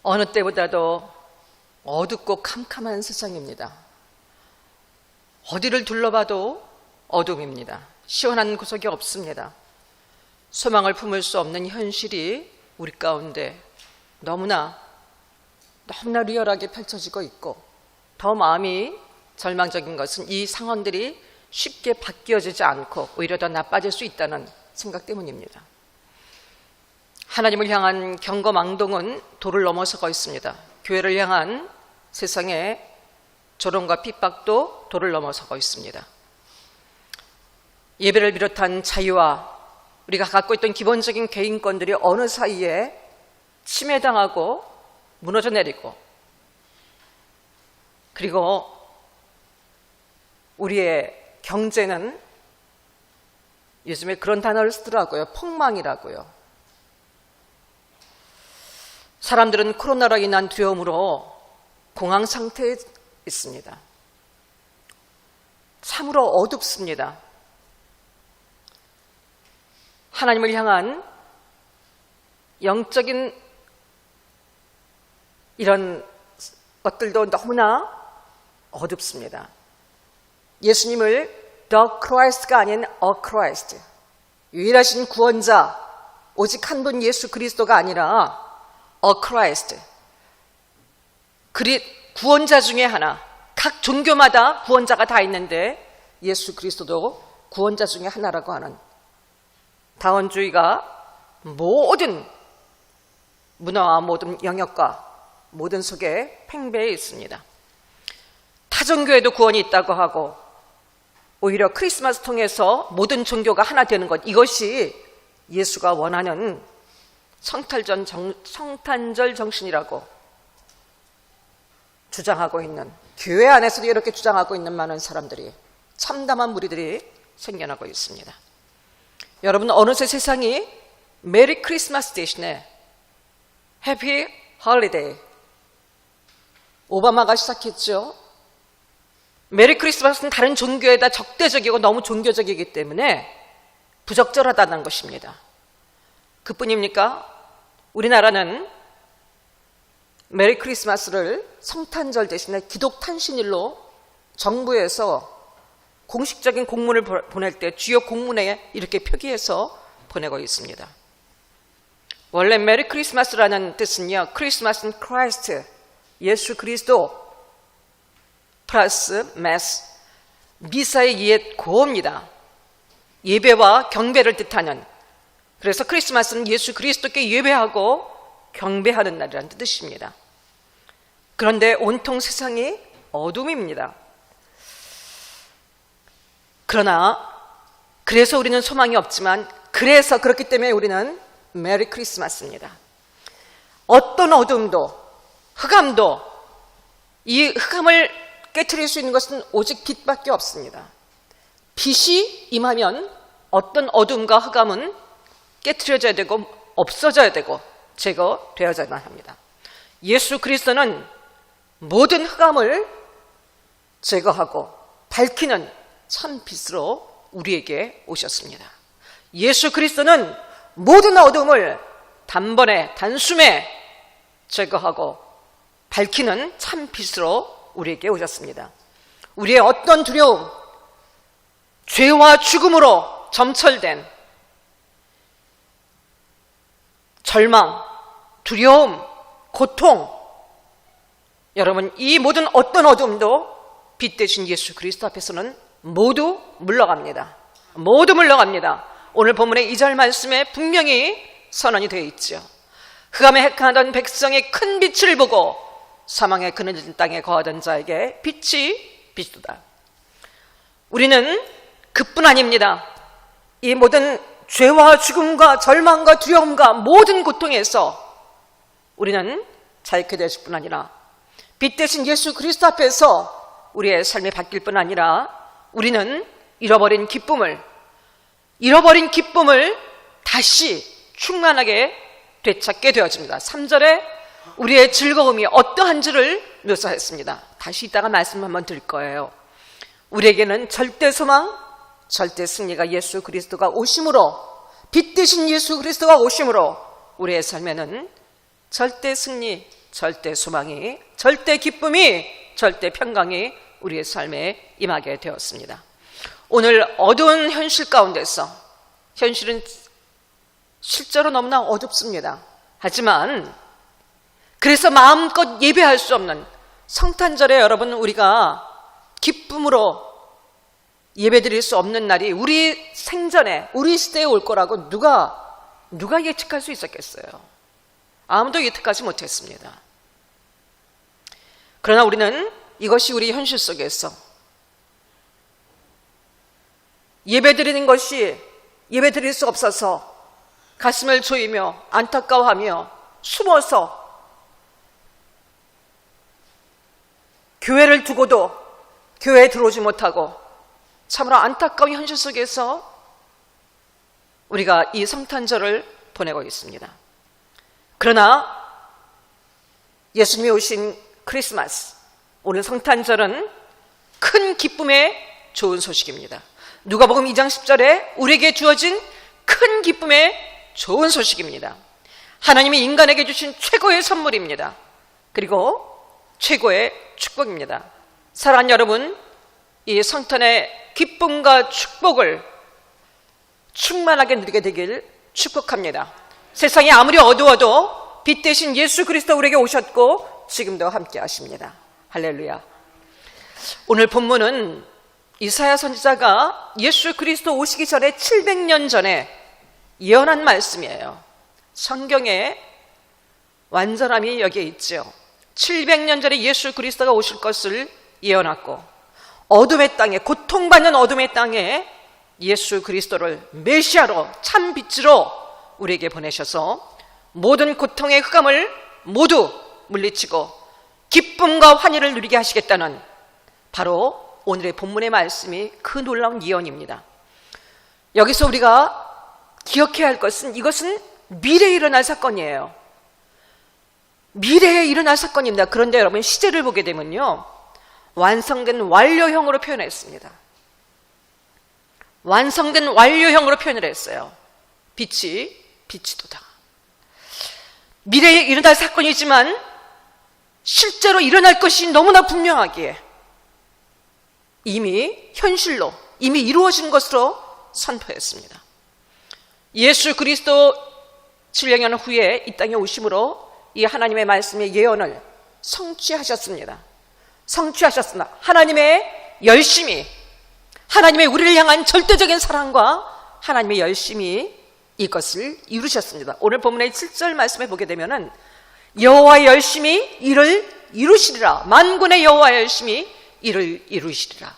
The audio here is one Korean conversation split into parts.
어느 때보다도 어둡고 캄캄한 세상입니다. 어디를 둘러봐도 어둠입니다. 시원한 구석이 없습니다. 소망을 품을 수 없는 현실이 우리 가운데 너무나 리얼하게 펼쳐지고 있고, 더 마음이 절망적인 것은 이 상황들이 쉽게 바뀌어지지 않고 오히려 더 나빠질 수 있다는 생각 때문입니다. 하나님을 향한 경거망동은 도를 넘어서고 있습니다. 교회를 향한 세상의 조롱과 핍박도 도를 넘어서고 있습니다. 예배를 비롯한 자유와 우리가 갖고 있던 기본적인 개인권들이 어느 사이에 침해당하고 무너져 내리고, 그리고 우리의 경제는 요즘에 그런 단어를 쓰더라고요. 폭망이라고요. 사람들은 코로나로 인한 두려움으로 공황 상태에 있습니다. 참으로 어둡습니다. 하나님을 향한 영적인 이런 것들도 너무나 어둡습니다. 예수님을 The Christ가 아닌 A Christ, 유일하신 구원자, 오직 한 분 예수 그리스도가 아니라 A Christ, 구원자 중에 하나. 각 종교마다 구원자가 다 있는데 예수 그리스도도 구원자 중에 하나라고 하는, 다원주의가 모든 문화와 모든 영역과 모든 속에 팽배해 있습니다. 타종교에도 구원이 있다고 하고, 오히려 크리스마스 통해서 모든 종교가 하나 되는 것, 이것이 예수가 원하는 성탄절 정신이라고 주장하고 있는, 교회 안에서도 이렇게 주장하고 있는 많은 사람들이, 참담한 무리들이 생겨나고 있습니다. 여러분, 어느새 세상이 메리 크리스마스 대신에 해피 홀리데이, 오바마가 시작했죠. 메리 크리스마스는 다른 종교에다 적대적이고 너무 종교적이기 때문에 부적절하다는 것입니다. 그뿐입니까? 우리나라는 메리 크리스마스를 성탄절 대신에 기독탄신일로 정부에서 공식적인 공문을 보낼 때 주요 공문에 이렇게 표기해서 보내고 있습니다. 원래 메리 크리스마스라는 뜻은요, 크리스마스는 크라이스트, 예수 그리스도 플러스 메스, 미사의 옛 고어입니다. 예배와 경배를 뜻하는, 그래서 크리스마스는 예수 그리스도께 예배하고 경배하는 날이라는 뜻입니다. 그런데 온통 세상이 어둠입니다. 그래서 우리는 소망이 없지만, 그래서 그렇기 때문에 우리는 메리 크리스마스입니다. 어떤 어둠도, 흑암도, 이 흑암을 깨트릴 수 있는 것은 오직 빛밖에 없습니다. 빛이 임하면 어떤 어둠과 흑암은 깨트려져야 되고 없어져야 되고 제거되어져야만 합니다. 예수 그리스도는 모든 흑암을 제거하고 밝히는 참 빛으로 우리에게 오셨습니다. 예수 그리스도는 모든 어둠을 단번에 단숨에 제거하고 밝히는 참 빛으로 우리에게 오셨습니다. 우리의 어떤 두려움, 죄와 죽음으로 점철된 절망, 두려움, 고통, 여러분, 이 모든 어떤 어둠도 빛 대신 예수 그리스도 앞에서는 모두 물러갑니다. 모두 물러갑니다. 오늘 본문의 2절 말씀에 분명히 선언이 되어 있죠. 흑암에 행하던 백성의 큰 빛을 보고 사망의 그늘진 땅에 거하던 자에게 빛이 비추다. 우리는 그뿐 아닙니다. 이 모든 죄와 죽음과 절망과 두려움과 모든 고통에서 우리는 자유케 되실 뿐 아니라, 빛 대신 예수 그리스도 앞에서 우리의 삶이 바뀔 뿐 아니라, 우리는 잃어버린 기쁨을 다시 충만하게 되찾게 되어집니다. 3절에 우리의 즐거움이 어떠한지를 묘사했습니다. 다시 이따가 말씀 한번 드릴 거예요. 우리에게는 절대 소망, 절대 승리가 예수 그리스도가 오심으로, 빛 대신 예수 그리스도가 오심으로 우리의 삶에는 절대 승리, 절대 소망이, 절대 기쁨이, 절대 평강이 우리의 삶에 임하게 되었습니다. 오늘 어두운 현실 가운데서, 현실은 실제로 너무나 어둡습니다. 하지만 그래서 마음껏 예배할 수 없는 성탄절에 여러분, 우리가 기쁨으로 예배드릴 수 없는 날이 우리 생전에, 우리 시대에 올 거라고 누가 예측할 수 있었겠어요? 아무도 예측하지 못했습니다. 그러나 우리는 이것이 우리 현실 속에서 예배드리는 것이 예배드릴 수 없어서 가슴을 조이며 안타까워하며 숨어서 교회를 두고도 교회에 들어오지 못하고 참으로 안타까운 현실 속에서 우리가 이 성탄절을 보내고 있습니다. 그러나 예수님이 오신 크리스마스, 오늘 성탄절은 큰 기쁨의 좋은 소식입니다. 누가복음 2장 10절에 우리에게 주어진 큰 기쁨의 좋은 소식입니다. 하나님이 인간에게 주신 최고의 선물입니다. 그리고 최고의 축복입니다. 사랑하는 여러분, 이 성탄의 기쁨과 축복을 충만하게 누리게 되길 축복합니다. 세상이 아무리 어두워도 빛 대신 예수 그리스도 우리에게 오셨고 지금도 함께 하십니다. 할렐루야. 오늘 본문은 이사야 선지자가 예수 그리스도 오시기 전에 700년 전에 예언한 말씀이에요. 성경에 완전함이 여기에 있죠. 700년 전에 예수 그리스도가 오실 것을 예언하고 어둠의 땅에, 고통받는 어둠의 땅에 예수 그리스도를 메시아로, 참 빛으로 우리에게 보내셔서 모든 고통의 흑암을 모두 물리치고 기쁨과 환희를 누리게 하시겠다는 바로 오늘의 본문의 말씀이 그 놀라운 예언입니다. 여기서 우리가 기억해야 할 것은, 이것은 미래에 일어날 사건이에요. 미래에 일어날 사건입니다. 그런데 여러분, 시제를 보게 되면요, 완성된 완료형으로 표현했습니다. 완성된 완료형으로 표현을 했어요. 빛이도다. 미래에 일어날 사건이지만 실제로 일어날 것이 너무나 분명하기에 이미 현실로, 이미 이루어진 것으로 선포했습니다. 예수 그리스도 700년 후에 이 땅에 오심으로 이 하나님의 말씀의 예언을 성취하셨습니다. 하나님의 열심이, 하나님의 우리를 향한 절대적인 사랑과 하나님의 열심이 이것을 이루셨습니다. 오늘 본문의 7절 말씀에 보게 되면은 여호와의 열심이 이를 이루시리라. 만군의 여호와의 열심이 이를 이루시리라.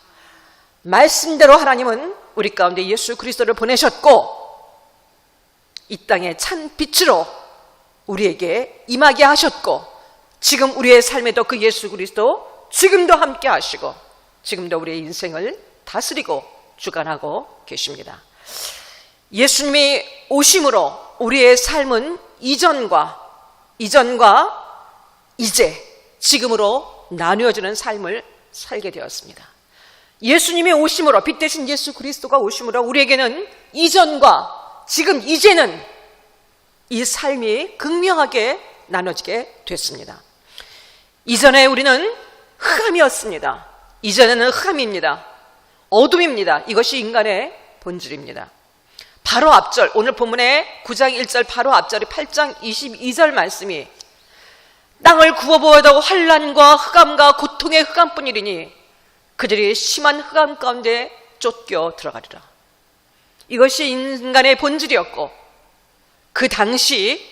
말씀대로 하나님은 우리 가운데 예수 그리스도를 보내셨고 이 땅에 찬 빛으로 우리에게 임하게 하셨고 지금 우리의 삶에도 그 예수 그리스도 지금도 함께 하시고 지금도 우리의 인생을 다스리고 주관하고 계십니다. 예수님이 오심으로 우리의 삶은 이전과 이제, 지금으로 나누어지는 삶을 살게 되었습니다. 예수님이 오심으로, 빛 대신 예수 그리스도가 오심으로 우리에게는 이전과 지금, 이제는 이 삶이 극명하게 나눠지게 됐습니다. 이전에 우리는 흑암이었습니다. 이전에는 흑암입니다. 어둠입니다. 이것이 인간의 본질입니다. 바로 앞절, 오늘 본문의 9장 1절 바로 앞절이 8장 22절 말씀이 땅을 구워보아도 환난과 흑암과 고통의 흑암뿐이리니 그들이 심한 흑암 가운데 쫓겨 들어가리라. 이것이 인간의 본질이었고 그 당시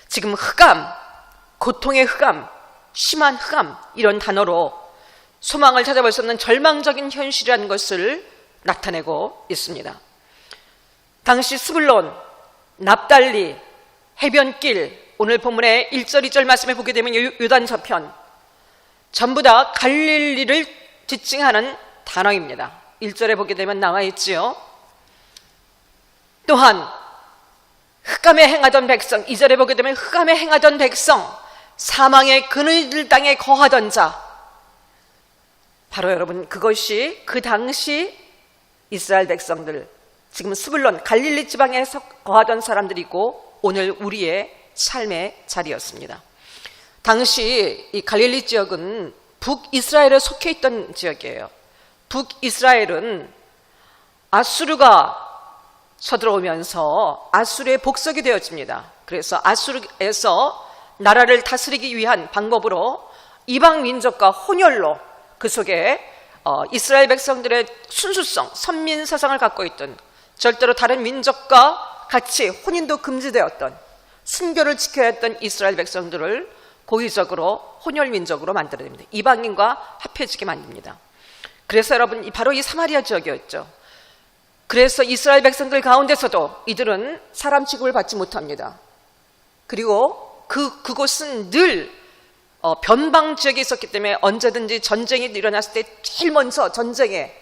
지금 흑암, 고통의 흑암, 심한 흑암 이런 단어로 소망을 찾아볼 수 없는 절망적인 현실이라는 것을 나타내고 있습니다. 당시 스불론, 납달리, 해변길, 오늘 본문의 1절, 2절 말씀에 보게 되면 요단 저편 전부 다 갈릴리를 지칭하는 단어입니다. 1절에 보게 되면 나와 있지요. 또한 흑암에 행하던 백성, 2절에 보게 되면 흑암에 행하던 백성, 사망의 그늘 땅에 거하던 자, 바로 여러분 그것이 그 당시 이스라엘 백성들, 지금 스불론 갈릴리 지방에서 거하던 사람들이고 오늘 우리의 삶의 자리였습니다. 당시 이 갈릴리 지역은 북이스라엘에 속해 있던 지역이에요. 북이스라엘은 아수르가 쳐들어오면서 아수르의 복속이 되어집니다. 그래서 아수르에서 나라를 다스리기 위한 방법으로 이방 민족과 혼혈로 그 속에 이스라엘 백성들의 순수성, 선민 사상을 갖고 있던, 절대로 다른 민족과 같이 혼인도 금지되었던, 순교를 지켜야 했던 이스라엘 백성들을 고의적으로 혼혈 민족으로 만들어냅니다. 이방인과 합해지게 만듭니다. 그래서 여러분, 바로 이 사마리아 지역이었죠. 그래서 이스라엘 백성들 가운데서도 이들은 사람 취급을 받지 못합니다. 그리고 그곳은 늘 변방 지역에 있었기 때문에 언제든지 전쟁이 일어났을 때 제일 먼저 전쟁에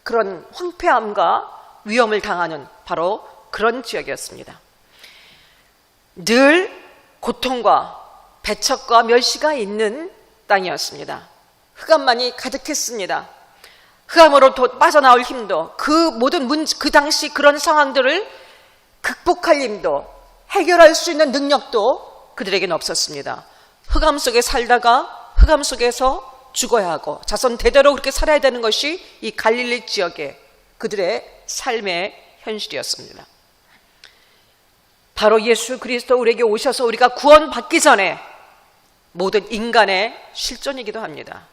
그런 황폐함과 위험을 당하는 바로 그런 지역이었습니다. 늘 고통과 배척과 멸시가 있는 땅이었습니다. 흑암만이 가득했습니다. 흑암으로 빠져나올 힘도, 그 모든 그 당시 그런 상황들을 극복할 힘도, 해결할 수 있는 능력도 그들에게는 없었습니다. 흑암 속에 살다가 흑암 속에서 죽어야 하고 자손 대대로 그렇게 살아야 되는 것이 이 갈릴리 지역의 그들의 삶의 현실이었습니다. 바로 예수 그리스도 우리에게 오셔서 우리가 구원받기 전에 모든 인간의 실존이기도 합니다.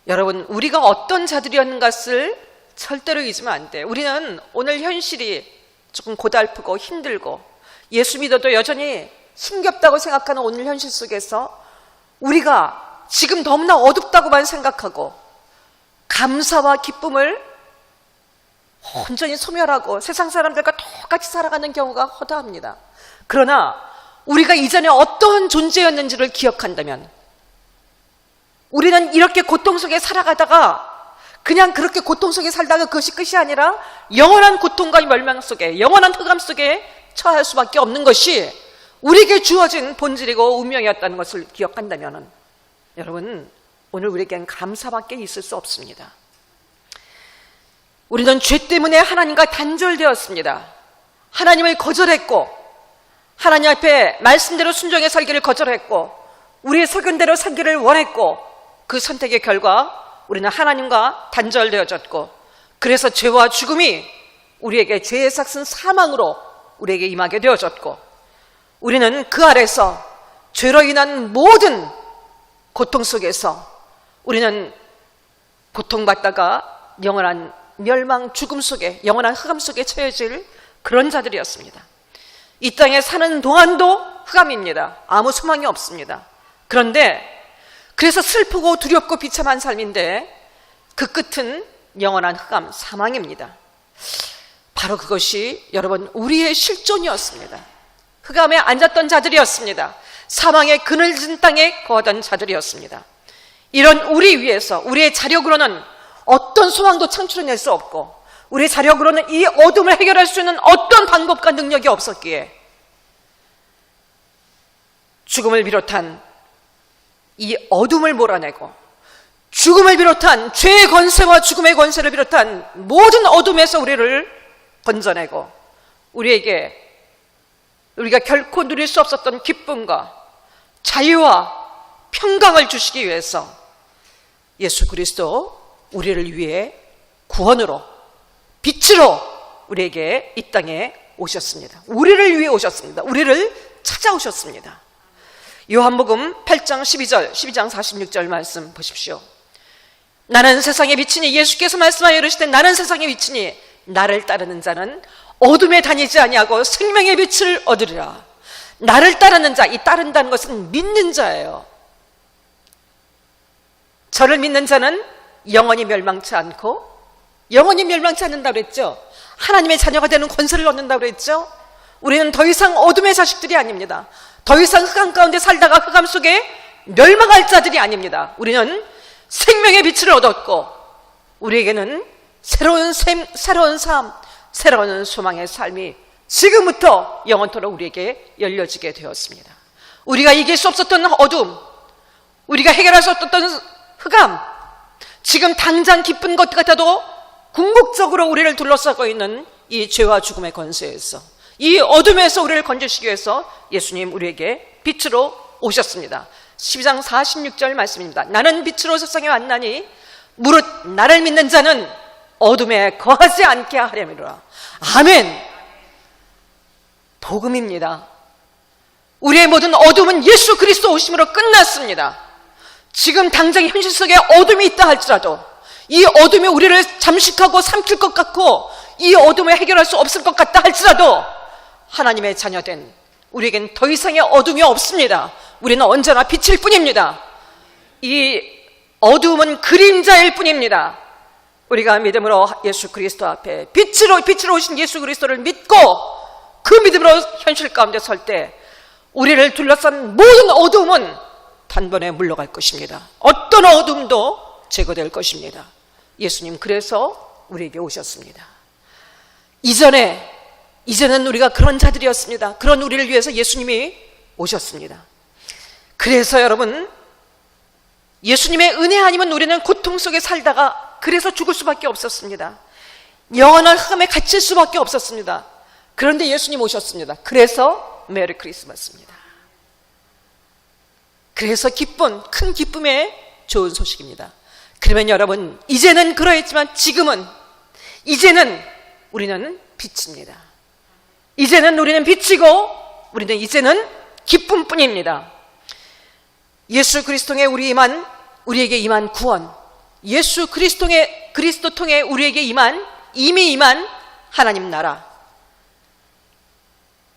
여러분, 우리가 어떤 자들이었는 것을 절대로 잊으면 안 돼요. 우리는 오늘 현실이 조금 고달프고 힘들고 예수 믿어도 여전히 힘겹다고 생각하는 오늘 현실 속에서 우리가 지금 너무나 어둡다고만 생각하고 감사와 기쁨을 온전히 소멸하고 세상 사람들과 똑같이 살아가는 경우가 허다합니다. 그러나 우리가 이전에 어떤 존재였는지를 기억한다면, 우리는 이렇게 고통 속에 살아가다가 그냥 그렇게 고통 속에 살다가 그것이 끝이 아니라 영원한 고통과 멸망 속에, 영원한 흑암 속에 처할 수밖에 없는 것이 우리에게 주어진 본질이고 운명이었다는 것을 기억한다면, 여러분, 오늘 우리에겐 감사밖에 있을 수 없습니다. 우리는 죄 때문에 하나님과 단절되었습니다. 하나님을 거절했고, 하나님 앞에 말씀대로 순종의 살기를 거절했고, 우리의 소견대로 살기를 원했고, 그 선택의 결과 우리는 하나님과 단절되어졌고, 그래서 죄와 죽음이 우리에게 죄의 삭슨 사망으로 우리에게 임하게 되어졌고, 우리는 그 아래서 죄로 인한 모든 고통 속에서 우리는 고통받다가 영원한 멸망, 죽음 속에, 영원한 흑암 속에 처해질 그런 자들이었습니다. 이 땅에 사는 동안도 흑암입니다. 아무 소망이 없습니다. 그런데 그래서 슬프고 두렵고 비참한 삶인데 그 끝은 영원한 흑암, 사망입니다. 바로 그것이 여러분 우리의 실존이었습니다. 흑암에 앉았던 자들이었습니다. 사망의 그늘진 땅에 거하던 자들이었습니다. 이런 우리 위해서 우리의 자력으로는 어떤 소망도 창출해낼 수 없고, 우리의 자력으로는 이 어둠을 해결할 수 있는 어떤 방법과 능력이 없었기에 죽음을 비롯한 이 어둠을 몰아내고, 죽음을 비롯한 죄의 권세와 죽음의 권세를 비롯한 모든 어둠에서 우리를 건져내고, 우리가 결코 누릴 수 없었던 기쁨과 자유와 평강을 주시기 위해서 예수 그리스도 우리를 위해 구원으로, 빛으로 우리에게 이 땅에 오셨습니다. 우리를 위해 오셨습니다. 우리를 찾아오셨습니다. 요한복음 8장 12장 46절 말씀 보십시오. 나는 세상의 빛이니, 예수께서 말씀하여 이르시되 나는 세상의 빛이니 나를 따르는 자는 어둠에 다니지 아니하고 생명의 빛을 얻으리라. 나를 따르는 자, 이 따른다는 것은 믿는 자예요. 저를 믿는 자는 영원히 멸망치 않고, 영원히 멸망치 않는다고 그랬죠. 하나님의 자녀가 되는 권세를 얻는다고 그랬죠. 우리는 더 이상 어둠의 자식들이 아닙니다. 더 이상 흑암 가운데 살다가 흑암 속에 멸망할 자들이 아닙니다. 우리는 생명의 빛을 얻었고, 우리에게는 새로운 삶, 새로운 소망의 삶이 지금부터 영원토록 우리에게 열려지게 되었습니다. 우리가 이길 수 없었던 어둠, 우리가 해결할 수 없었던 흑암, 지금 당장 기쁜 것 같아도 궁극적으로 우리를 둘러싸고 있는 이 죄와 죽음의 권세에서, 이 어둠에서 우리를 건지시기 위해서 예수님 우리에게 빛으로 오셨습니다. 12장 46절 말씀입니다. 나는 빛으로 세상에 왔나니 무릇 나를 믿는 자는 어둠에 거하지 않게 하려니라. 아멘. 복음입니다. 우리의 모든 어둠은 예수 그리스도 오심으로 끝났습니다. 지금 당장 현실 속에 어둠이 있다 할지라도 이 어둠이 우리를 잠식하고 삼킬 것 같고 이 어둠을 해결할 수 없을 것 같다 할지라도 하나님의 자녀된 우리에겐 더 이상의 어둠이 없습니다. 우리는 언제나 빛일 뿐입니다. 이 어둠은 그림자일 뿐입니다. 우리가 믿음으로 예수 그리스도 앞에 빛으로 오신 예수 그리스도를 믿고 그 믿음으로 현실 가운데 설 때 우리를 둘러싼 모든 어둠은 단번에 물러갈 것입니다. 어떤 어둠도 제거될 것입니다. 예수님 그래서 우리에게 오셨습니다. 이제는 우리가 그런 자들이었습니다. 그런 우리를 위해서 예수님이 오셨습니다. 그래서 여러분, 예수님의 은혜 아니면 우리는 고통 속에 살다가 그래서 죽을 수밖에 없었습니다. 영원한 흑암에 갇힐 수밖에 없었습니다. 그런데 예수님 오셨습니다. 그래서 메리 크리스마스입니다. 그래서 큰 기쁨의 좋은 소식입니다. 그러면 여러분, 이제는 그러했지만 이제는 우리는 빛입니다. 이제는 우리는 빛이고 우리는 이제는 기쁨뿐입니다. 예수 그리스도의 우리에게 임한 구원, 예수 그리스도 통해 우리에게 이미 임한 하나님 나라,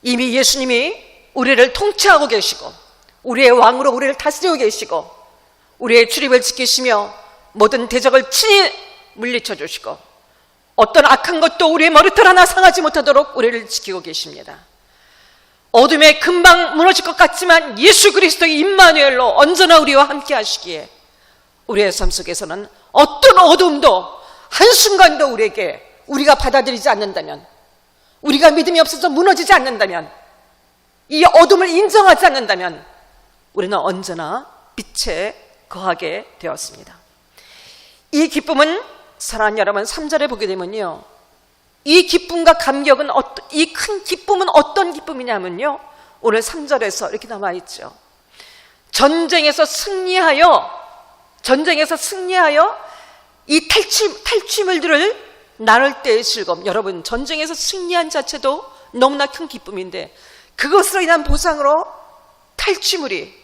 이미 예수님이 우리를 통치하고 계시고 우리의 왕으로 우리를 다스리고 계시고 우리의 출입을 지키시며 모든 대적을 친히 물리쳐 주시고 어떤 악한 것도 우리의 머리털 하나 상하지 못하도록 우리를 지키고 계십니다. 어둠에 금방 무너질 것 같지만 예수 그리스도의 임마누엘로 언제나 우리와 함께 하시기에 우리의 삶 속에서는 어떤 어둠도 한순간도 우리가 받아들이지 않는다면, 우리가 믿음이 없어서 무너지지 않는다면, 이 어둠을 인정하지 않는다면 우리는 언제나 빛에 거하게 되었습니다. 이 기쁨은 사랑하는 여러분, 3절에 보게 되면요, 이 기쁨과 감격은 이 큰 기쁨은 어떤 기쁨이냐면요, 오늘 3절에서 이렇게 나와 있죠. 전쟁에서 승리하여 이 탈취물들을 나눌 때의 즐거움. 여러분, 전쟁에서 승리한 자체도 너무나 큰 기쁨인데 그것으로 인한 보상으로 탈취물이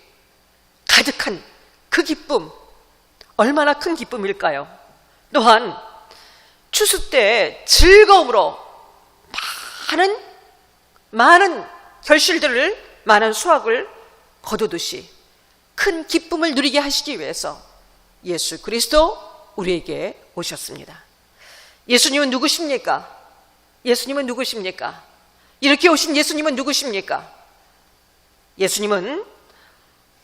가득한 그 기쁨, 얼마나 큰 기쁨일까요? 또한 추수 때 즐거움으로 많은 결실들을, 많은 수확을 거두듯이 큰 기쁨을 누리게 하시기 위해서 예수 그리스도 우리에게 오셨습니다. 예수님은 누구십니까? 예수님은 누구십니까? 이렇게 오신 예수님은 누구십니까? 예수님은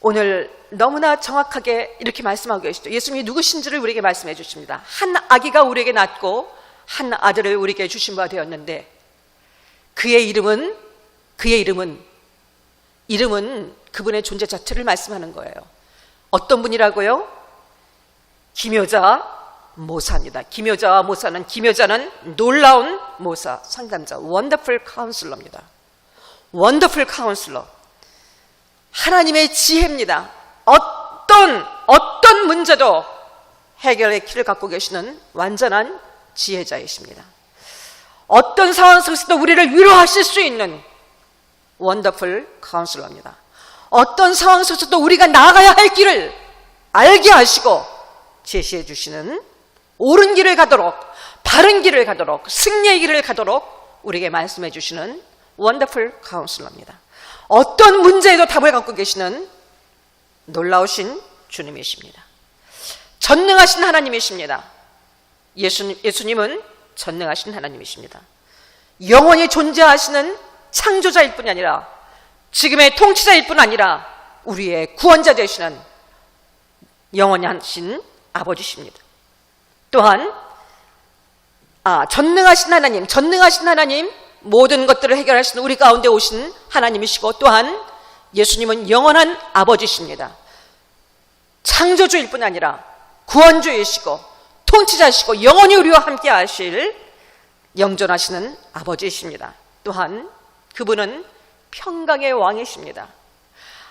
오늘 너무나 정확하게 이렇게 말씀하고 계시죠. 예수님이 누구신지를 우리에게 말씀해 주십니다. 한 아기가 우리에게 낳고 한 아들을 우리에게 주신 바 되었는데 그의 이름은 그분의 존재 자체를 말씀하는 거예요. 어떤 분이라고요? 기묘자 모사입니다. 기묘자와 모사는, 기묘자는 놀라운 모사, 상담자, 원더풀 카운슬러입니다. 원더풀 카운슬러, 하나님의 지혜입니다. 어떤 문제도 해결의 키를 갖고 계시는 완전한 지혜자이십니다. 어떤 상황 속에서도 우리를 위로하실 수 있는 원더풀 카운슬러입니다. 어떤 상황 속에서도 우리가 나아가야 할 길을 알게 하시고 제시해 주시는, 옳은 길을 가도록, 바른 길을 가도록, 승리의 길을 가도록 우리에게 말씀해 주시는 원더풀 카운슬러입니다. 어떤 문제에도 답을 갖고 계시는 놀라우신 주님이십니다. 전능하신 하나님이십니다. 예수님은 전능하신 하나님이십니다. 영원히 존재하시는 창조자일 뿐이 아니라 지금의 통치자일 뿐 아니라 우리의 구원자 되시는 영원히 하신 아버지십니다. 또한 전능하신 하나님, 모든 것들을 해결하시는 우리 가운데 오신 하나님이시고, 또한 예수님은 영원한 아버지십니다. 창조주일 뿐 아니라 구원주이시고 통치자이시고 영원히 우리와 함께 하실 영존하시는 아버지이십니다. 또한 그분은 평강의 왕이십니다.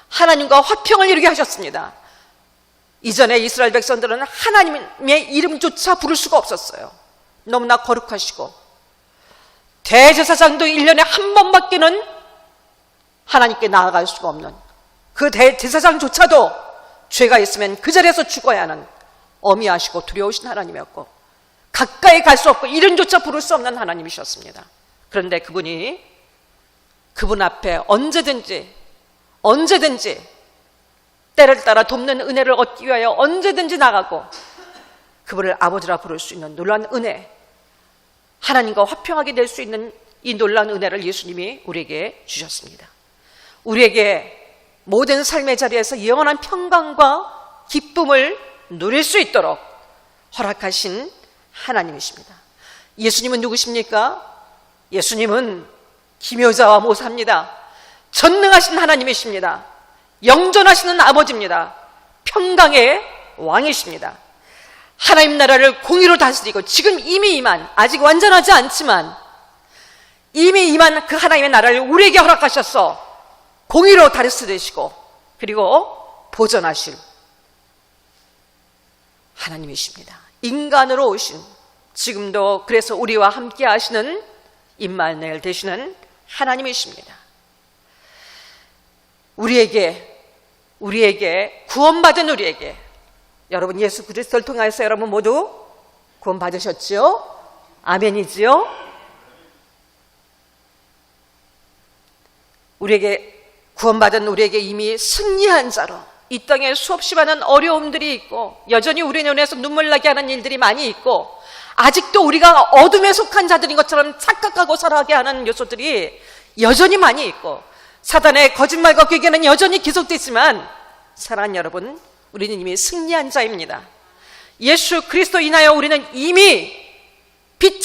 하나님과 화평을 이루게 하셨습니다. 이전에 이스라엘 백성들은 하나님의 이름조차 부를 수가 없었어요. 너무나 거룩하시고 대제사장도 1년에 한 번밖에는 하나님께 나아갈 수가 없는 그 대제사장조차도 죄가 있으면 그 자리에서 죽어야 하는 어미하시고 두려우신 하나님이었고 가까이 갈 수 없고 이름조차 부를 수 없는 하나님이셨습니다. 그런데 그분 앞에 언제든지 때를 따라 돕는 은혜를 얻기 위하여 언제든지 나가고 그분을 아버지라 부를 수 있는 놀라운 은혜, 하나님과 화평하게 될 수 있는 이 놀라운 은혜를 예수님이 우리에게 주셨습니다. 우리에게 모든 삶의 자리에서 영원한 평강과 기쁨을 누릴 수 있도록 허락하신 하나님이십니다. 예수님은 누구십니까? 예수님은 기묘자와 모사입니다. 전능하신 하나님이십니다. 영존하시는 아버지입니다. 평강의 왕이십니다. 하나님 나라를 공의로 다스리고 지금 이미 임한, 아직 완전하지 않지만 이미 임한 그 하나님의 나라를 우리에게 허락하셔서 공의로 다스리시고 그리고 보존하실 하나님이십니다. 인간으로 오신, 지금도 그래서 우리와 함께 하시는 임마누엘 되시는 하나님이십니다. 우리에게 구원받은 우리에게, 여러분 예수 그리스도를 통해서 여러분 모두 구원받으셨지요? 아멘이지요? 구원받은 우리에게 이미 승리한 자로 이 땅에 수없이 많은 어려움들이 있고 여전히 우리 눈에서 눈물 나게 하는 일들이 많이 있고 아직도 우리가 어둠에 속한 자들인 것처럼 착각하고 살아가게 하는 요소들이 여전히 많이 있고 사단의 거짓말과 괴계는 여전히 계속되지만 사랑하는 여러분, 우리는 이미 승리한 자입니다. 예수 그리스도 인하여 우리는 이미 빛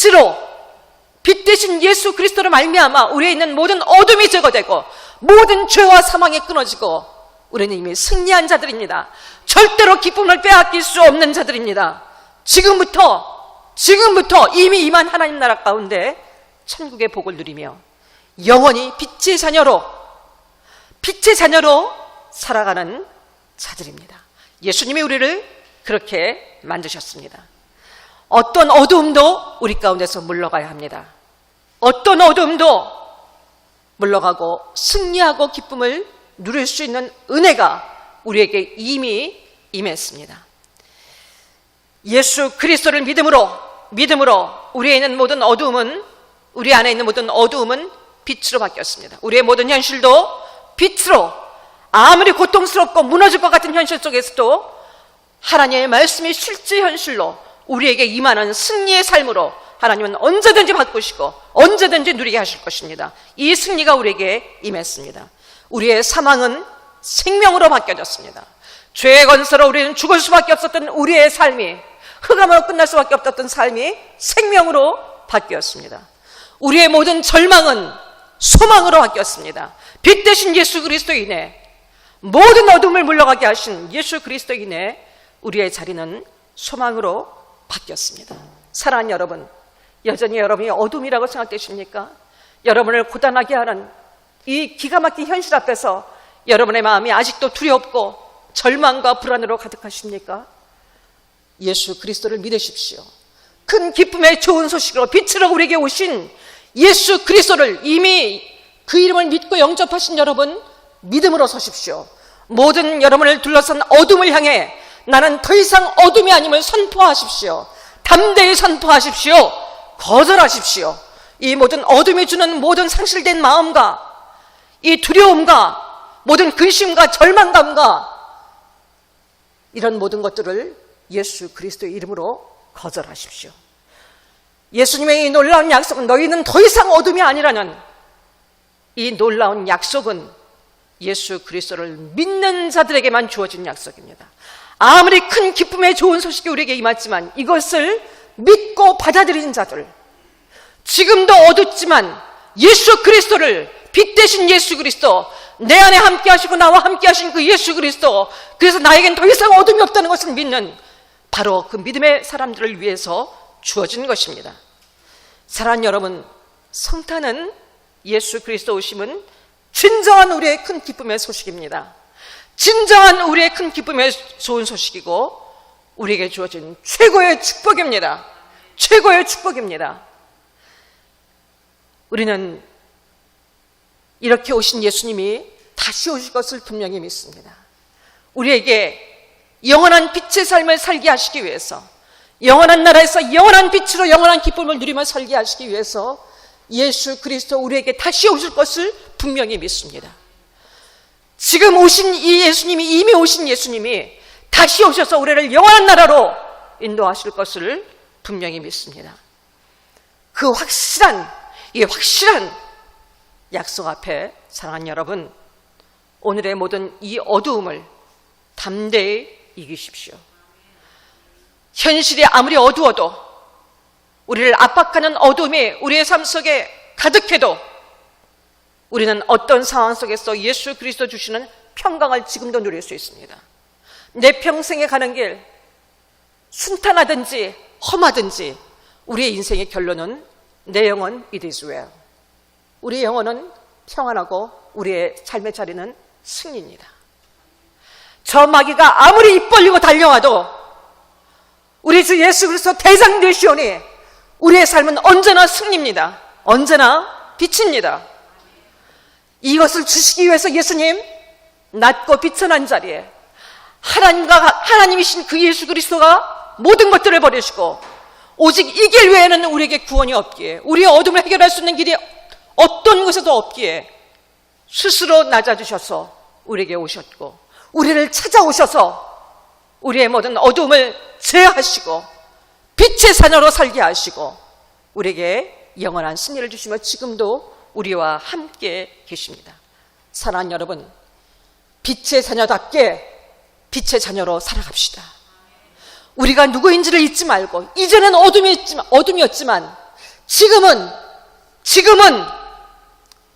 대신 예수 그리스도로 말미암아 우리에 있는 모든 어둠이 제거되고 모든 죄와 사망이 끊어지고 우리는 이미 승리한 자들입니다. 절대로 기쁨을 빼앗길 수 없는 자들입니다. 지금부터 이미 임한 하나님 나라 가운데 천국의 복을 누리며 영원히 빛의 자녀로 살아가는 자들입니다. 예수님이 우리를 그렇게 만드셨습니다. 어떤 어두움도 우리 가운데서 물러가야 합니다. 어떤 어두움도 물러가고 승리하고 기쁨을 누릴 수 있는 은혜가 우리에게 이미 임했습니다. 예수 그리스도를 믿음으로 우리 안에 있는 모든 어두움은 빛으로 바뀌었습니다. 우리의 모든 현실도 빛으로, 아무리 고통스럽고 무너질 것 같은 현실 속에서도 하나님의 말씀이 실제 현실로 우리에게 임하는 승리의 삶으로 하나님은 언제든지 바꾸시고 언제든지 누리게 하실 것입니다. 이 승리가 우리에게 임했습니다. 우리의 사망은 생명으로 바뀌어졌습니다. 죄의 건설로 우리는 죽을 수밖에 없었던 우리의 삶이, 흑암으로 끝날 수밖에 없었던 삶이 생명으로 바뀌었습니다. 우리의 모든 절망은 소망으로 바뀌었습니다. 빛 대신 예수 그리스도인의 모든 어둠을 물러가게 하신 예수 그리스도인의 우리의 자리는 소망으로 바뀌었습니다. 사랑하는 여러분, 여전히 여러분이 어둠이라고 생각되십니까? 여러분을 고단하게 하는 이 기가 막힌 현실 앞에서 여러분의 마음이 아직도 두렵고 절망과 불안으로 가득하십니까? 예수 그리스도를 믿으십시오. 큰 기쁨의 좋은 소식으로 빛으로 우리에게 오신 예수 그리스도를 이미 그 이름을 믿고 영접하신 여러분, 믿음으로 서십시오. 모든 여러분을 둘러싼 어둠을 향해 나는 더 이상 어둠이 아님을 선포하십시오. 담대히 선포하십시오. 거절하십시오. 이 모든 어둠이 주는 모든 상실된 마음과 이 두려움과 모든 근심과 절망감과 이런 모든 것들을 예수 그리스도의 이름으로 거절하십시오. 예수님의 이 놀라운 약속은 너희는 더 이상 어둠이 아니라는 이 놀라운 약속은 예수 그리스도를 믿는 자들에게만 주어진 약속입니다. 아무리 큰 기쁨의 좋은 소식이 우리에게 임했지만 이것을 믿고 받아들이는 자들, 지금도 어둡지만 예수 그리스도를, 빛 대신 예수 그리스도, 내 안에 함께 하시고 나와 함께 하신 그 예수 그리스도, 그래서 나에겐 더 이상 어둠이 없다는 것을 믿는 바로 그 믿음의 사람들을 위해서 주어진 것입니다. 사랑하는 여러분, 성탄은 예수 그리스도 오심은 진정한 우리의 큰 기쁨의 소식입니다. 진정한 우리의 큰 기쁨의 좋은 소식이고 우리에게 주어진 최고의 축복입니다. 최고의 축복입니다. 우리는 이렇게 오신 예수님이 다시 오실 것을 분명히 믿습니다. 우리에게 영원한 빛의 삶을 살게 하시기 위해서, 영원한 나라에서 영원한 빛으로 영원한 기쁨을 누리며 살게 하시기 위해서 예수 그리스도 우리에게 다시 오실 것을 분명히 믿습니다. 지금 오신 이 예수님이, 이미 오신 예수님이 다시 오셔서 우리를 영원한 나라로 인도하실 것을 분명히 믿습니다. 그 확실한 약속 앞에 사랑하는 여러분, 오늘의 모든 이 어두움을 담대히 이기십시오. 현실이 아무리 어두워도, 우리를 압박하는 어둠이 우리의 삶 속에 가득해도 우리는 어떤 상황 속에서 예수 그리스도 주시는 평강을 지금도 누릴 수 있습니다. 내 평생에 가는 길 순탄하든지 험하든지 우리의 인생의 결론은 내 영혼 it is well. 우리의 영혼은 평안하고 우리의 삶의 자리는 승리입니다. 저 마귀가 아무리 입 벌리고 달려와도 우리 주 예수 그리스도 대장 되시오니 우리의 삶은 언제나 승리입니다. 언제나 빛입니다. 이것을 주시기 위해서 예수님 낮고 비천한 자리에 하나님이신 그 예수 그리스도가 모든 것들을 버리시고 오직 이 길 외에는 우리에게 구원이 없기에, 우리의 어둠을 해결할 수 있는 길이 어떤 곳에도 없기에 스스로 낮아지셔서 우리에게 오셨고, 우리를 찾아오셔서 우리의 모든 어둠을 제하시고 빛의 자녀로 살게 하시고 우리에게 영원한 승리를 주시며 지금도 우리와 함께 계십니다. 사랑하는 여러분, 빛의 자녀답게 빛의 자녀로 살아갑시다. 우리가 누구인지를 잊지 말고, 이제는 어둠이었지만 지금은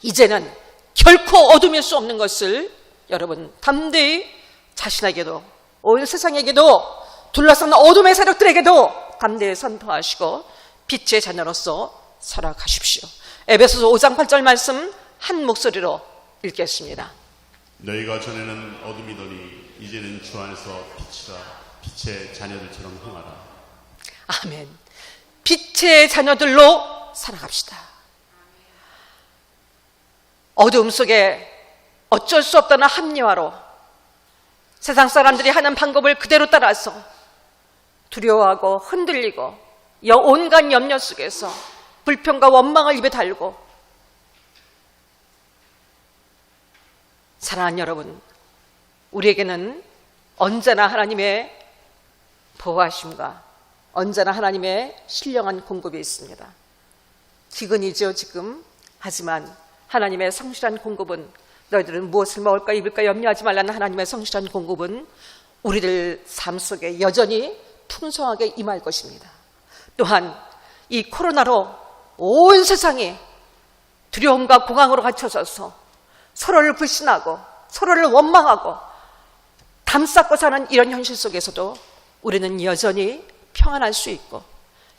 이제는 결코 어둠일 수 없는 것을 여러분 담대히 자신에게도 온 세상에게도 둘러싼 어둠의 세력들에게도 담대히 선포하시고 빛의 자녀로서 살아가십시오. 에베소서 5장 8절 말씀 한 목소리로 읽겠습니다. 너희가 전에는 어둠이더니 이제는 주 안에서 빛이라. 빛의 자녀들처럼 행하라. 아멘. 빛의 자녀들로 살아갑시다. 어두움 속에 어쩔 수 없다는 합리화로 세상 사람들이 하는 방법을 그대로 따라서 두려워하고 흔들리고 온갖 염려 속에서 불평과 원망을 입에 달고, 사랑하는 여러분, 우리에게는 언제나 하나님의 보호하심과 언제나 하나님의 신령한 공급이 있습니다. 기근이죠 지금. 하지만 하나님의 성실한 공급은, 너희들은 무엇을 먹을까 입을까 염려하지 말라는 하나님의 성실한 공급은 우리들 삶 속에 여전히 풍성하게 임할 것입니다. 또한 이 코로나로 온 세상이 두려움과 공황으로 갇혀져서 서로를 불신하고 서로를 원망하고 담쌓고 사는 이런 현실 속에서도 우리는 여전히 평안할 수 있고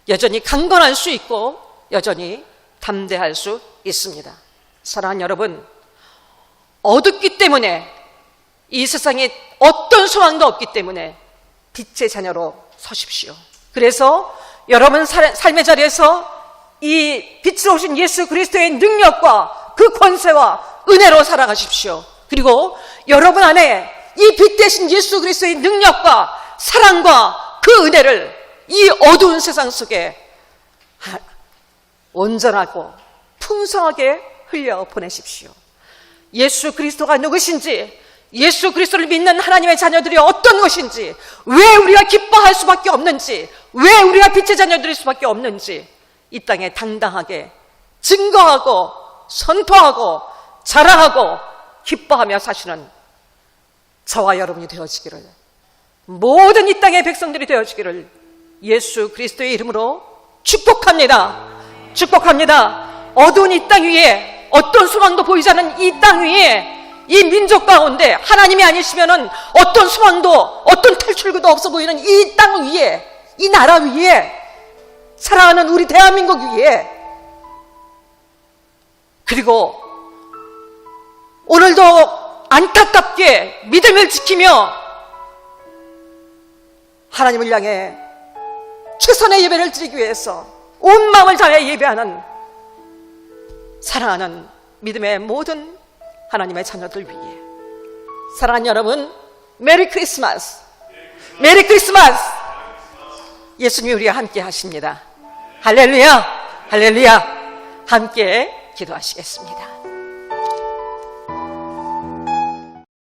여전히 강건할 수 있고 여전히 담대할 수 있습니다. 사랑하는 여러분, 어둡기 때문에, 이 세상에 어떤 소망도 없기 때문에 빛의 자녀로 서십시오. 그래서 여러분 삶의 자리에서 이 빛으로 오신 예수 그리스도의 능력과 그 권세와 은혜로 살아가십시오. 그리고 여러분 안에 이 빛 대신 예수 그리스도의 능력과 사랑과 그 은혜를 이 어두운 세상 속에 온전하고 풍성하게 흘려 보내십시오. 예수 그리스도가 누구신지, 예수 그리스도를 믿는 하나님의 자녀들이 어떤 것인지, 왜 우리가 기뻐할 수밖에 없는지, 왜 우리가 빛의 자녀들일 수밖에 없는지 이 땅에 당당하게 증거하고 선포하고 자랑하고 기뻐하며 사시는 저와 여러분이 되어지기를, 모든 이 땅의 백성들이 되어지기를 예수 그리스도의 이름으로 축복합니다. 축복합니다. 어두운 이 땅 위에, 어떤 소망도 보이지 않는 이 땅 위에, 이 민족 가운데 하나님이 아니시면은 어떤 소망도, 어떤 탈출구도 없어 보이는 이 땅 위에, 이 나라 위에, 사랑하는 우리 대한민국 위에, 그리고 오늘도 안타깝게 믿음을 지키며 하나님을 향해 최선의 예배를 드리기 위해서 온 마음을 다해 예배하는 사랑하는 믿음의 모든 하나님의 자녀들 위해 사랑하는 여러분, 메리 크리스마스! 메리 크리스마스! 예수님이 우리와 함께 하십니다. 할렐루야! 할렐루야! 함께 기도하시겠습니다.